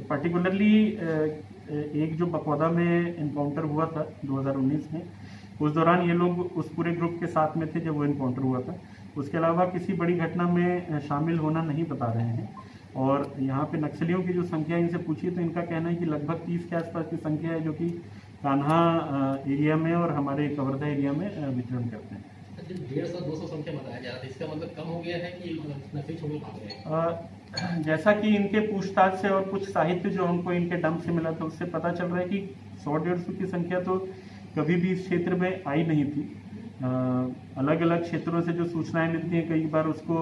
Particularly एक जो बकौदा में इनकाउंटर हुआ था 2019 में, उस दौरान ये लोग उस पूरे ग्रुप के साथ में थे जब वो इनकाउंटर हुआ था। उसके अलावा किसी बड़ी घटना में शामिल होना नहीं बता रहे हैं। और यहाँ पे नक्सलियों की जो संख्या इनसे पूछी तो इनका कहना है कि लगभग 30 के आसपास की संख्या है, जो कि कान्हा एरिया में और हमारे कवर्धा एरिया में विचरण करते हैं। 150-200 संख्या बताया जा रहा था, इसका मतलब कम हो गया है कि नकली छोड़ भाग गए हैं? जैसा कि इनके पूछताछ से और कुछ साहित्य जो हमको इनके डंप से मिला था उससे पता चल रहा है कि 100-150 की संख्या तो कभी भी इस क्षेत्र में आई नहीं थी। अलग अलग क्षेत्रों से जो सूचनाएं मिलती हैं, कई बार उसको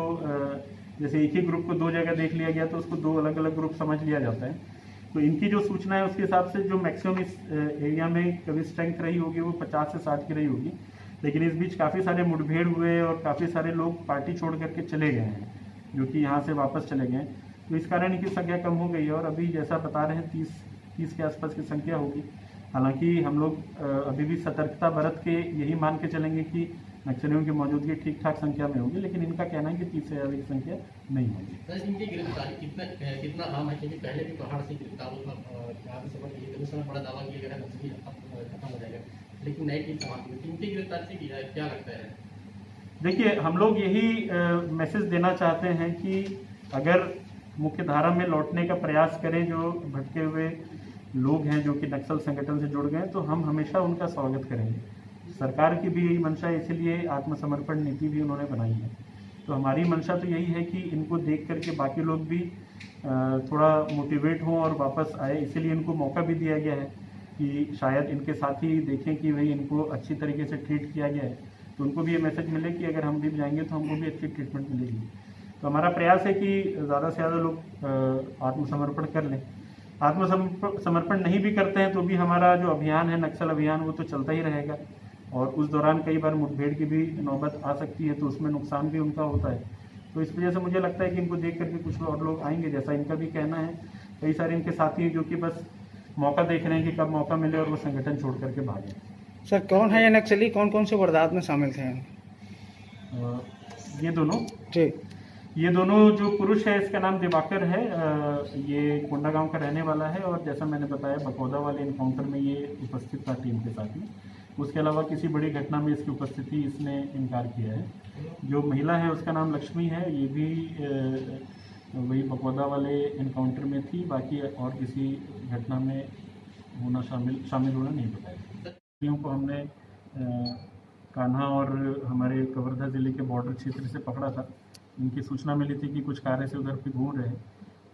जैसे एक ही ग्रुप को दो जगह देख लिया गया तो उसको दो अलग अलग ग्रुप समझ लिया जाता है। तो इनकी जो सूचना है उसके हिसाब से जो मैक्सिमम इस एरिया में कभी स्ट्रेंथ रही होगी वो 50 से 60 की रही होगी। लेकिन इस बीच काफ़ी सारे मुठभेड़ हुए और काफ़ी सारे लोग पार्टी छोड़ करके चले गए हैं, जो कि यहाँ से वापस चले गए। तो इस कारण इनकी संख्या कम हो गई है और अभी जैसा बता रहे हैं 30 के आसपास की संख्या होगी। हालांकि हम लोग अभी भी सतर्कता बरत के यही मान के चलेंगे कि नक्सलियों की मौजूदगी ठीक ठाक संख्या में होगी, लेकिन इनका कहना है कि 30 से अधिक संख्या नहीं होगी। सर, इनकी गिरफ्तारी कितना आम है? क्योंकि पहले भी पहाड़ से गिरफ्तार हुआ, उस समय बड़ा दावा किया गया नक्सली खत्म हो जाएगा, लेकिन नई टीम समाप्त हुई। इनकी गिरफ्तारी से क्या लगता है? देखिए, हम लोग यही मैसेज देना चाहते हैं कि अगर मुख्य धारा में लौटने का प्रयास करें जो भटके हुए लोग हैं, जो कि नक्सल संगठन से जुड़ गए, तो हम हमेशा उनका स्वागत करेंगे। सरकार की भी यही मंशा है, इसलिए आत्मसमर्पण नीति भी उन्होंने बनाई है। तो हमारी मंशा तो यही है कि इनको देख करके बाकी लोग भी थोड़ा मोटिवेट हों और वापस आए। इसीलिए इनको मौका भी दिया गया है कि शायद इनके साथी देखें कि भाई इनको अच्छी तरीके से ट्रीट किया गया है, तो उनको भी ये मैसेज मिले कि अगर हम भी जाएंगे तो हमको भी अच्छी ट्रीटमेंट मिलेगी। तो हमारा प्रयास है कि ज़्यादा से ज़्यादा लोग आत्मसमर्पण कर लें। आत्मसमर्पण नहीं भी करते हैं तो भी हमारा जो अभियान है, नक्सल अभियान, वो तो चलता ही रहेगा। और उस दौरान कई बार मुठभेड़ की भी नौबत आ सकती है, तो उसमें नुकसान भी उनका होता है। तो इस वजह से मुझे लगता है कि इनको देख करके कुछ और लोग आएंगे, जैसा इनका भी कहना है। कई सारे इनके साथी जो कि बस मौका देख रहे हैं कि कब मौका मिले और वो संगठन छोड़ करके भागें। सर, कौन है ये नक्सली, कौन कौन से वारदात में शामिल थे? ये दोनों ठीक, ये दोनों जो पुरुष है, इसका नाम दिवाकर है, ये कोंडा गांव का रहने वाला है और जैसा मैंने बताया बकौदा वाले इनकाउंटर में ये उपस्थित था टीम के साथ में। उसके अलावा किसी बड़ी घटना में इसकी उपस्थिति इसने इनकार किया है। जो महिला है उसका नाम लक्ष्मी है, ये भी वही बकौदा वाले इनकाउंटर में थी। बाकी और किसी घटना में होना शामिल होना नहीं बताया। को हमने कान्हा और हमारे कवर्धा ज़िले के बॉर्डर क्षेत्र से पकड़ा था। इनकी सूचना मिली थी कि कुछ कार्य से उधर पे घूम रहे हैं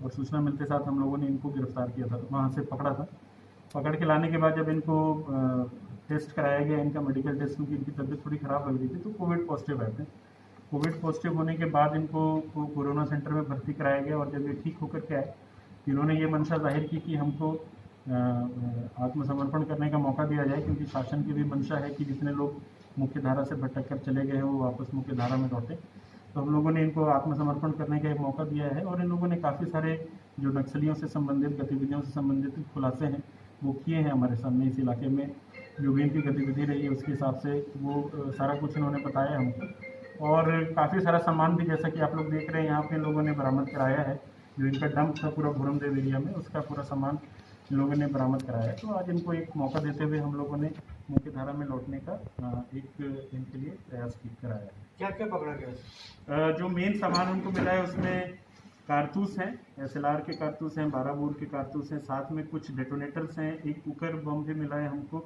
और सूचना मिलते साथ हम लोगों ने इनको गिरफ्तार किया था, वहाँ से पकड़ा था। पकड़ के लाने के बाद जब इनको टेस्ट कराया गया, इनका मेडिकल टेस्ट, क्योंकि इनकी तबीयत थोड़ी ख़राब लग रही थी, तो कोविड पॉजिटिव आए थे। कोविड पॉजिटिव होने के बाद इनको कोरोना सेंटर में भर्ती कराया गया और जब ये ठीक होकर के आए, इन्होंने ये मंशा जाहिर की कि हमको आत्मसमर्पण करने का मौका दिया जाए, क्योंकि शासन की भी मंशा है कि जितने लोग मुख्य धारा से भटक कर चले गए हैं वो वापस मुख्य धारा में लौटे। तो हम लोगों ने इनको आत्मसमर्पण करने का एक मौका दिया है और इन लोगों ने काफ़ी सारे जो नक्सलियों से संबंधित गतिविधियों से संबंधित खुलासे हैं वो किए हैं हमारे सामने। इस इलाके में जो भी इनकी गतिविधि रही है उसके हिसाब से वो सारा कुछ इन्होंने बताया हमको। और काफ़ी सारा सामान भी, जैसा कि आप लोग देख रहे हैं यहाँ पे, इन लोगों ने बरामद कराया है। जो इनका डंप था पूरा भूरमदेव एरिया में, उसका पूरा सामान इन लोगों ने बरामद कराया है। तो आज इनको एक मौका देते हुए हम लोगों ने मुख्य धारा में लौटने का एक इनके लिए प्रयास कराया है। क्या क्या पकड़ा गया? जो मेन सामान उनको मिला है उसमें कारतूस हैं, SLR के कारतूस हैं, 12 बोर के कारतूस हैं, साथ में कुछ डेटोनेटर्स हैं, एक कुकर बम भी मिला है हमको।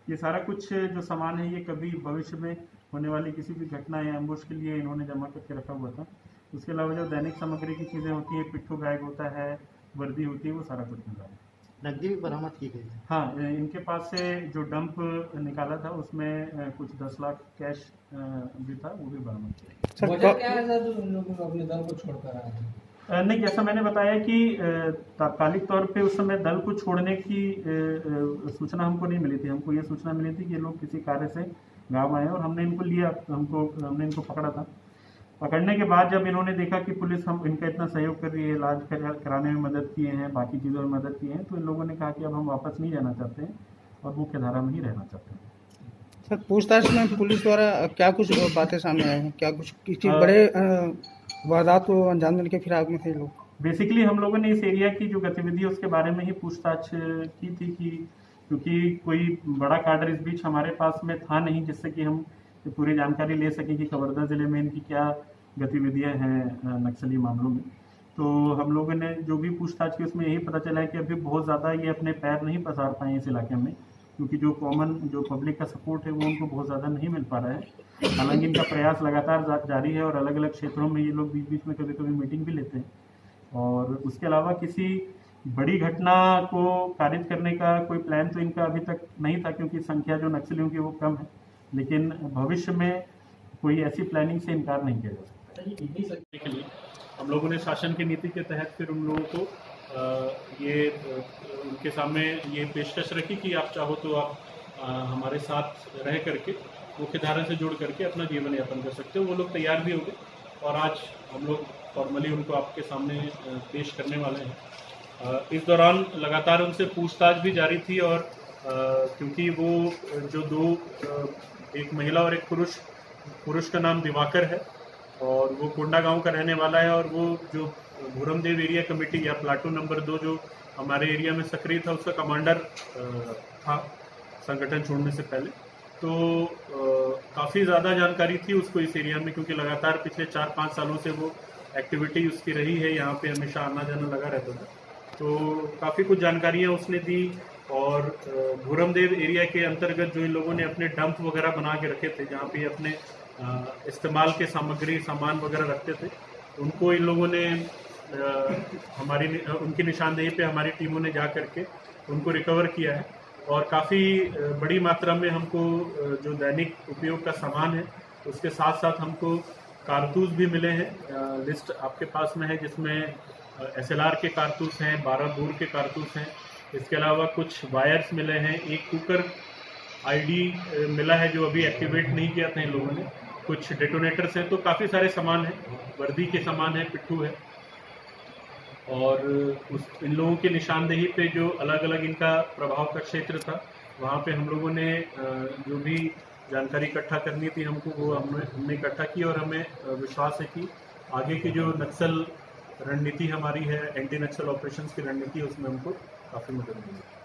ये सारा कुछ जो सामान है ये कभी भविष्य में होने वाली किसी भी घटना या एम्बुश के लिए इन्होंने जमा करके रखा हुआ था। उसके अलावा जो दैनिक सामग्री की चीज़ें होती हैं, पिट्ठू बैग होता है, वर्दी होती है, वो सारा कुछ मिला है। नकदी भी बरामद की गई? हाँ, इनके पास से जो डंप निकाला था उसमें कुछ 10 लाख कैश भी था, वो भी बरामद किया। वजह क्या है सर जो उन लोगों को अपने दल को छोड़कर आए हैं? नहीं, जैसा मैंने बताया कि तात्कालिक तौर पे उस समय दल को छोड़ने की सूचना हमको नहीं मिली थी। हमको ये सूचना मिली थी कि ये लोग किसी कार्य से गाँव आए और हमने इनको लिया, हमने इनको पकड़ा था। पकड़ने के बाद जब इन्होंने देखा कि पुलिस हम इनका इतना सहयोग कर रही है, इलाज कराने में मदद किए हैं, बाकी चीज़ों में मदद किए हैं, तो इन लोगों ने कहा कि अब हम वापस नहीं जाना चाहते हैं और मुख्य धारा में ही रहना चाहते हैं। सर, पूछताछ में पुलिस द्वारा क्या कुछ बातें सामने आई हैं? क्या कुछ किसी बड़े वारदात को अंजाम देने के फिराक में थे लोग? बेसिकली हम लोगों ने इस एरिया की जो गतिविधि है उसके बारे में ही पूछताछ की थी कि क्योंकि कोई बड़ा काडर इस बीच हमारे पास में था नहीं जिससे कि हम ये पूरी जानकारी ले सकें कि कवर्धा ज़िले में इनकी क्या गतिविधियां हैं नक्सली मामलों में। तो हम लोगों ने जो भी पूछताछ की उसमें यही पता चला है कि अभी बहुत ज़्यादा ये अपने पैर नहीं पसार पाए इस इलाके में, क्योंकि जो पब्लिक का सपोर्ट है वो उनको बहुत ज़्यादा नहीं मिल पा रहा है। हालांकि इनका प्रयास लगातार जारी है और अलग अलग क्षेत्रों में ये लोग बीच बीच में कभी कभी मीटिंग भी लेते हैं। और उसके अलावा किसी बड़ी घटना को कारित करने का कोई प्लान तो इनका अभी तक नहीं था, क्योंकि संख्या जो नक्सलियों की वो कम है, लेकिन भविष्य में कोई ऐसी प्लानिंग से इनकार नहीं किया जा सकता। अच्छा, ये कितनी सख्ती के लिए हम लोगों ने शासन की नीति के तहत फिर उन लोगों को उनके सामने ये पेशकश रखी कि आप चाहो तो आप हमारे साथ रह करके मुख्यधारा से जुड़ करके अपना जीवन यापन कर सकते हो। वो लोग तैयार भी हो गए और आज हम लोग फॉर्मली उनको आपके सामने पेश करने वाले हैं। इस दौरान लगातार उनसे पूछताछ भी जारी थी और क्योंकि वो जो दो एक महिला और एक पुरुष का नाम दिवाकर है और वो कोंडा गांव का रहने वाला है और वो जो भूरमदेव एरिया कमेटी या प्लाटून नंबर 2 जो हमारे एरिया में सक्रिय था उसका कमांडर था संगठन छोड़ने से पहले। तो काफ़ी ज़्यादा जानकारी थी उसको इस एरिया में, क्योंकि लगातार पिछले 4-5 सालों से वो एक्टिविटी उसकी रही है, यहाँ पे हमेशा आना जाना लगा रहता था। तो काफ़ी कुछ जानकारियाँ उसने दी और भूरमदेव एरिया के अंतर्गत जो इन लोगों ने अपने डंप वगैरह बना के रखे थे जहाँ पे अपने इस्तेमाल के सामान वगैरह रखते थे, उनको इन लोगों ने उनकी निशानदेही पे हमारी टीमों ने जा करके उनको रिकवर किया है और काफ़ी बड़ी मात्रा में हमको जो दैनिक उपयोग का सामान है उसके साथ साथ हमको कारतूस भी मिले हैं। लिस्ट आपके पास में है जिसमें SLR के कारतूस हैं, 12 बोर के कारतूस हैं, इसके अलावा कुछ वायर्स मिले हैं, एक कुकर ID मिला है जो अभी एक्टिवेट नहीं किया था इन लोगों ने, कुछ डेटोनेटर्स हैं। तो काफ़ी सारे सामान हैं, वर्दी के सामान है, पिट्ठू है और इन लोगों की निशानदेही पे जो अलग अलग इनका प्रभाव का क्षेत्र था वहाँ पे हम लोगों ने जो भी जानकारी इकट्ठा करनी थी हमको वो हमने इकट्ठा की और हमें विश्वास है कि आगे की जो नक्सल रणनीति हमारी है, एंटी नक्सल ऑपरेशंस की रणनीति, उसमें हमको काफ़ी मदद मिलेगी।